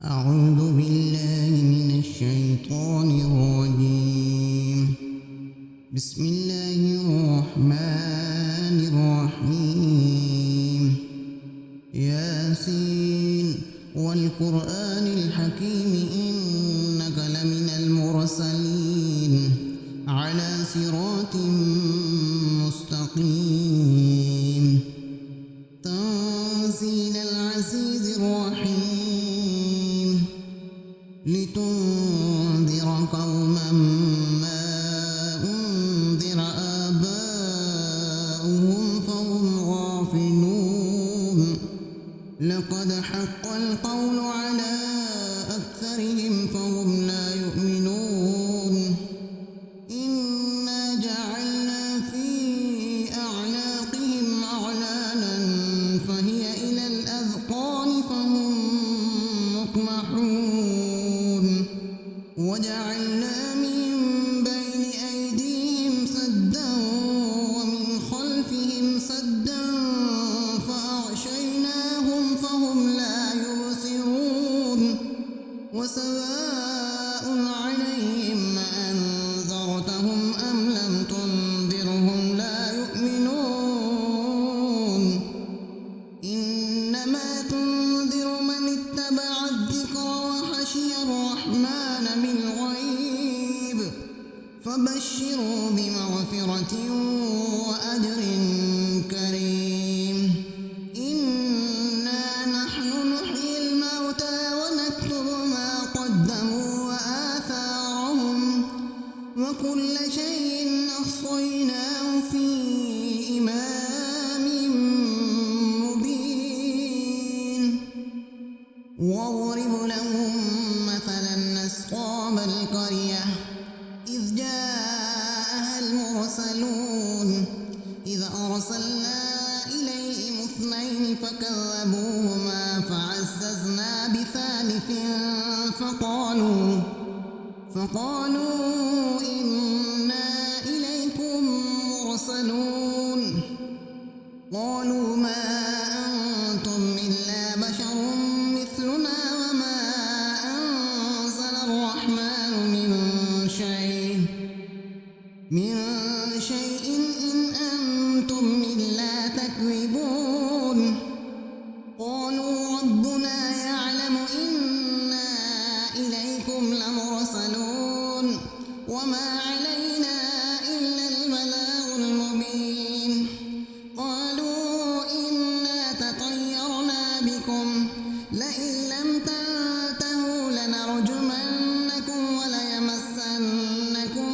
أعوذ بالله من الشيطان الرجيم. بسم الله الرحمن الرحيم. ياسين والقرآن الحكيم إنك لمن المرسلين على صراط مستقيم. تنزيل العزيز الرحيم لتنذر قوما ما أنذر آباؤهم فهم غافلون. لقد حق القول على أكثرهم فهم لا يؤمنون. إنا جعلنا في أعناقهم أغلالا فهي إلى الأذقان فهم مقمحون. وجعلنا من بين أيديهم سدا ومن خلفهم سدا فأغشيناهم فهم لا يبصرون. وسواء عليهم أنذرتهم أم لم تنذرهم لا يؤمنون. إنما تنذر من اتبع الذكر وخشي الرحمن بالغيب فبشروا بمغفرة وأجر كريم. إنا نحن نحيي الموتى ونكتب ما قدموا وآثارهم وكل شيء أحصيناه في إمام مبين. واضرب لهم مثلا أصحاب القرية إذ جاءها المرسلون إذ أرسلنا إليهم اثنين فكذبوهما فعززنا بثالث فقالوا إنا إليكم مرسلون. قالوا ما أنتم إلا بشر مثلنا وما أنزل الرحمن من شيء إن أنتم إلا تكذبون. قالوا ربنا يعلم إنا إليكم لمرسلون وما علينا إلا البلاغ المبين. قالوا إنا تطيرنا بكم لئن لم تنتهوا لنرجمنكم وليمسنكم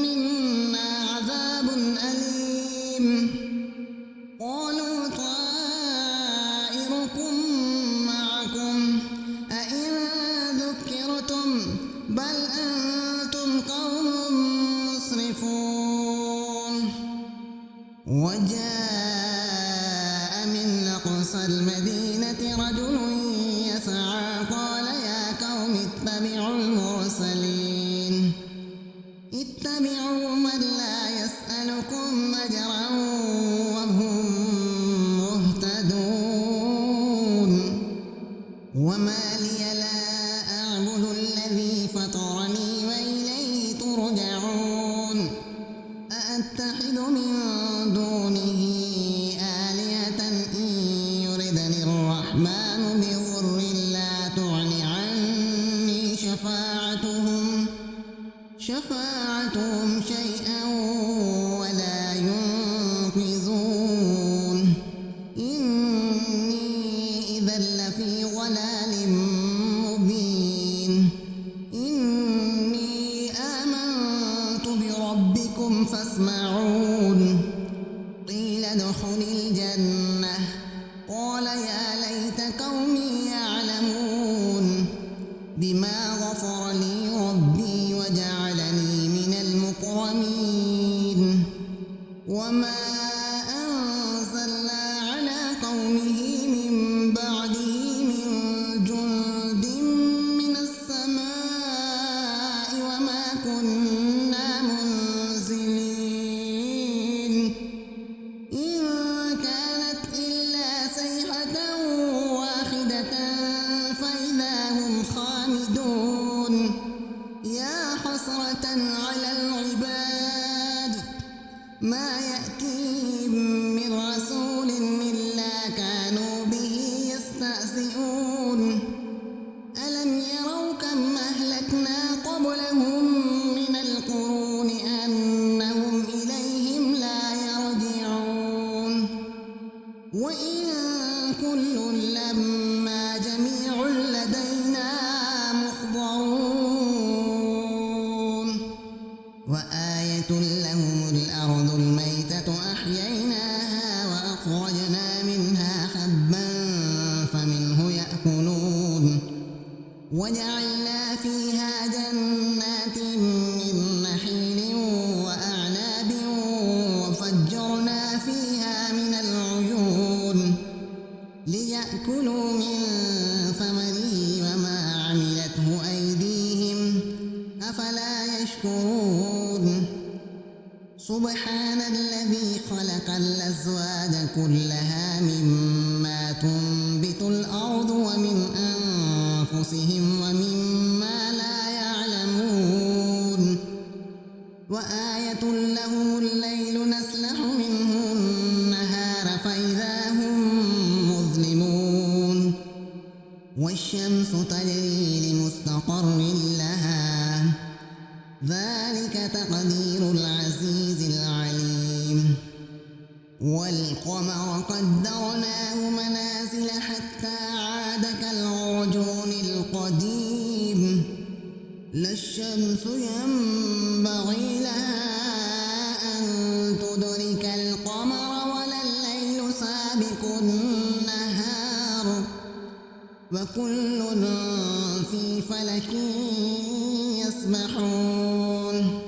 منا عذاب أليم. قالوا طائركم معكم أئن ذكرتم بل أنتم قوم مسرفون. وجاء من أقصى المدينة رجل يسعى قال يا قوم اتبعوا المرسلين اتبعوا من لا يسألكم أجرا وهم مهتدون. وما لي لا أعبد الذي فطرني وإليه ترجعون. أأتخذ من دونه آلهة إن يردني الرحمن بضر لا تغن عني شفاعتهم شيئا ولا ينقذون. إني إذا لفي ضلال مبين. إني آمنت بربكم فاسمعون. قيل ادخل الجنة قال يا ليت قومي يعلمون بما غفر لي ربي وجعلني من المكرمين. وما أنزلنا على قومه من بعده من جند من السماء وما كنا منزلين. خامدون يا حسرة على العباد ما يأتيهم من رسول إلا كانوا به يستهزئون ألم يروا كم أهلكنا قبلهم من القرون أنهم إليهم لا يرجعون وإن كل لما جميع لدينا محضرون وآية لهم الأرض الميتة أحييناها وأخرجنا منها حبا فمنه يأكلون وجعلنا فيها جنات من نخيل وأعناب وفجرنا فيها من العيون ليأكلوا من ثمره وما عملته أيديهم أفلا يشكرون سبحان الذي خلق الأزواج كلها مما تنبت الأرض ومن أنفسهم ومما لا يعلمون وآية لهم الليل نسلخ منه النهار فإذا هم مظلمون والشمس تجري لمستقر لها ذلك تقدير العزيز العليم والقمر قدرناه منازل حتى عاد كالعرجون القديم لا الشمس ينبغي لها أن تدرك القمر ولا الليل سابق النهار وكل في فلك يسبحون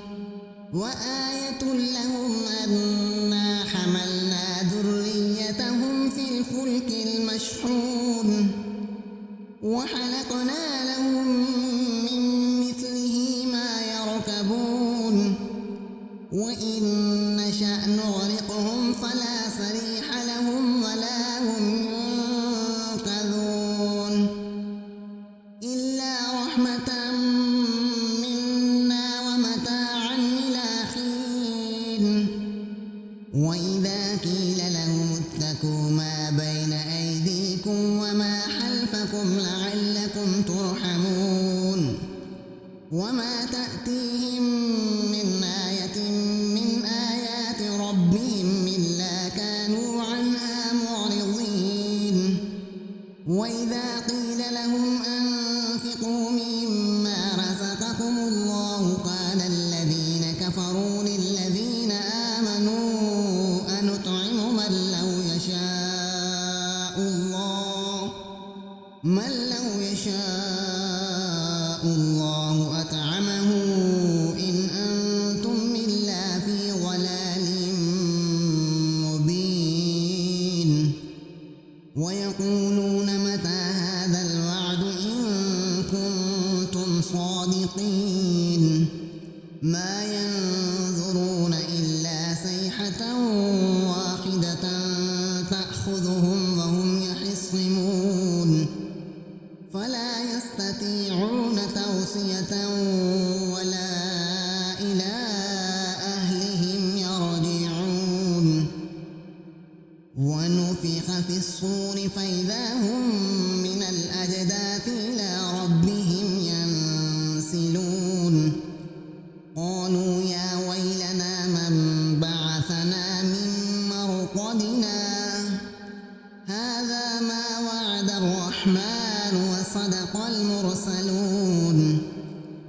وآية لهم أنا حملنا ذريتهم في الفلك المشحون وخلقنا لهم من مثله ما يركبون وإن نشأ نغرقهم فلا صريخ لهم ولا هم ينقذون إلا رحمة منا ومتاعا إلى حين وإذا قيل لهم اتقوا ما بين أيديكم وما خلفكم لعلكم ترحمون وما تأتيهم من آية من آيات ربهم إلا كانوا عنها معرضين وإذا قيل لهم أنفقوا مما رزقكم الله قال الذين كفروا للذين آمنوا أنطعم من لو يشاء الله أطعمه إن أنتم إلا في ضلال مبين ويقولون متى هذا الوعد إن كنتم صادقين ما ينظرون إلا صيحة واحدة تأخذهم وهم يخصمون فلا يستطيعون توصية ولا إلى أهلهم يرجعون ونفخ في الصور فإذا هم من الأجداث إلى ربهم ينسلون قالوا يا ويلنا من بعثنا من مرقدنا هذا ما وعد الرحمن وصدق المرسلون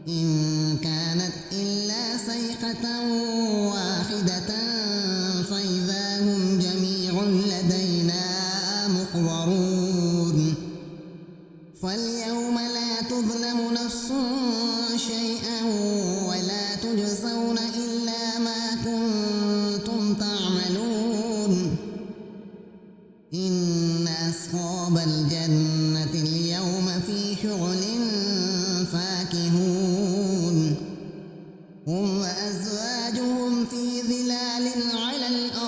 إن كانت إلا صيحة واحدة فإذا هم جميع لدينا محضرون فاليوم لا تظلم نفس شيئا ولا تجزون إلا ما كنتم تعملون إن أصحاب الجنة اليوم في شغل فاكهون هم وأزواجهم في ظلال على الأرائك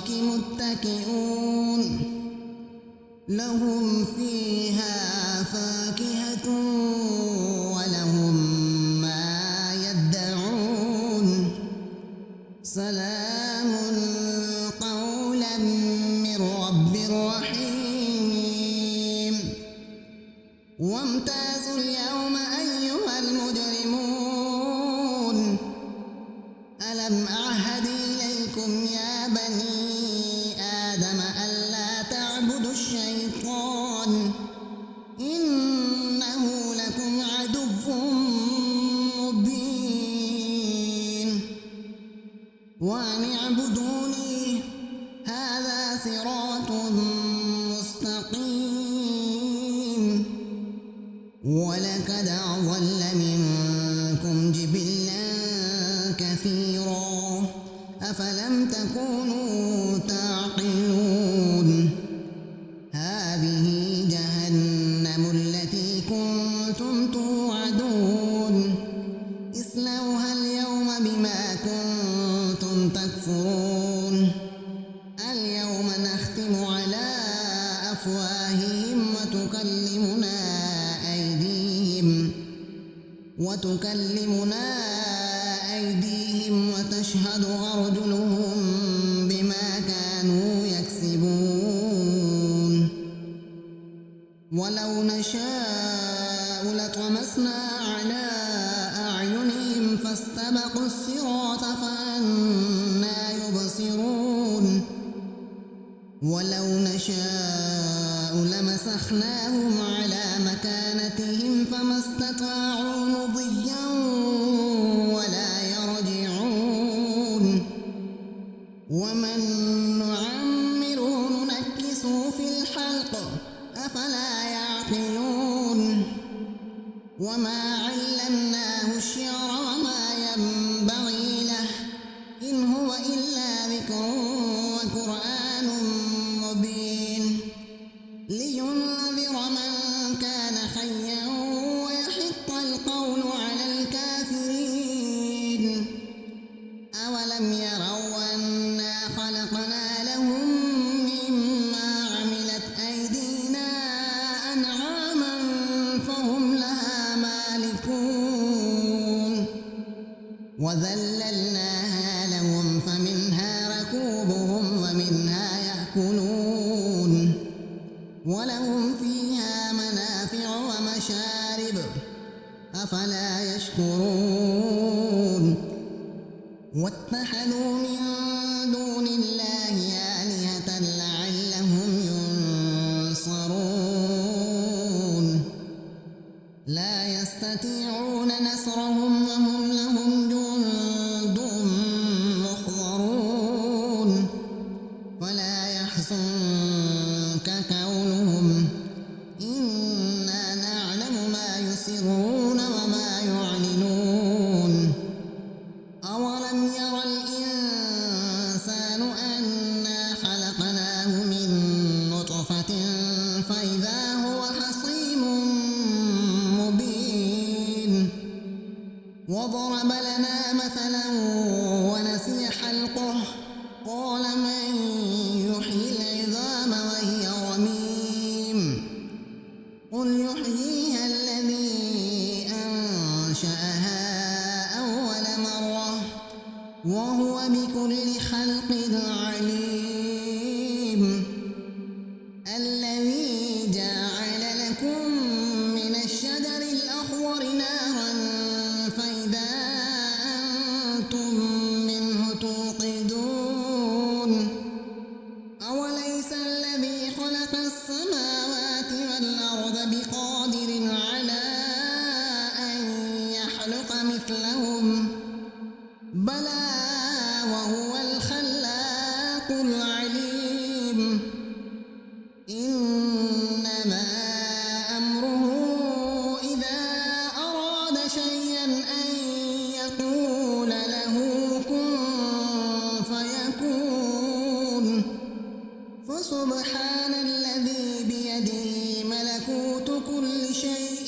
متكئون لهم فيها ميت ولهم ما يدعون سلام قولا من رب رحيم وامتازوا اليوم أيها المجرمون ألم أعهد إليكم يا بني آدم ألا تعبدوا الشيطان إنه لكم عدو مبين وأن اعبدوني هذا صراط مستقيم ولقد أضل منكم جبلا كثيرا أفلم تكونوا تعقلون هذه جهنم التي كنتم توعدون اصلوها اليوم بما كنتم تكفرون اليوم نختم على أفواههم وتكلمنا أيديهم وتشهد أرجلهم بما كانوا يكسبون ولو نشاء لطمسنا على أعينهم فاستبقوا الصراط فأنى يبصرون ولو نشاء لمسخناهم على مكانتهم فما استطاعوا مضيا ولا يرجعون ومن نعمره ننكسه في الخلق أفلا يعقلون وما علمناه الشعر وما ينبغي له إن هو إلا ذكر وقرآن مبين لينذر من كان حيا ويحق القول على الكافرين أولم يروا أنا خلقنا لهم مما عملت أيدينا أنعاما فهم لها مالكون وذللناها لهم فمنها ركوبهم ومنها يأكلون ولهم فيها منافع ومشارب أفلا يشكرون واتخذوا من دون الله آلهة لعلهم ينصرون لا يستطيعون نصرهم وهم لهم جند محضرون ولا يحزنك قولهم إنا نعلم ما يسرون وما يعلنون أولم ير الإنسان أنا خلقناه من نطفة فإذا هو خصيم مبين وضرب لنا مثلا ونسي خلقه قال من يحيي العظام وهي رميم قل يحييها الذي أنشأها أول مرة وهو بكل خلق عليم الذي جعل لكم من الشجر الأخضر نارا فإذا أنتم منه توقدون أوليس الذي خلق السماوات والأرض بقادر على أن يخلق مثلهم بلى وهو الخلاق العليم إنما أمره إذا أراد شيئا أن يقول له كن فيكون فسبحان الذي بيده ملكوت كل شيء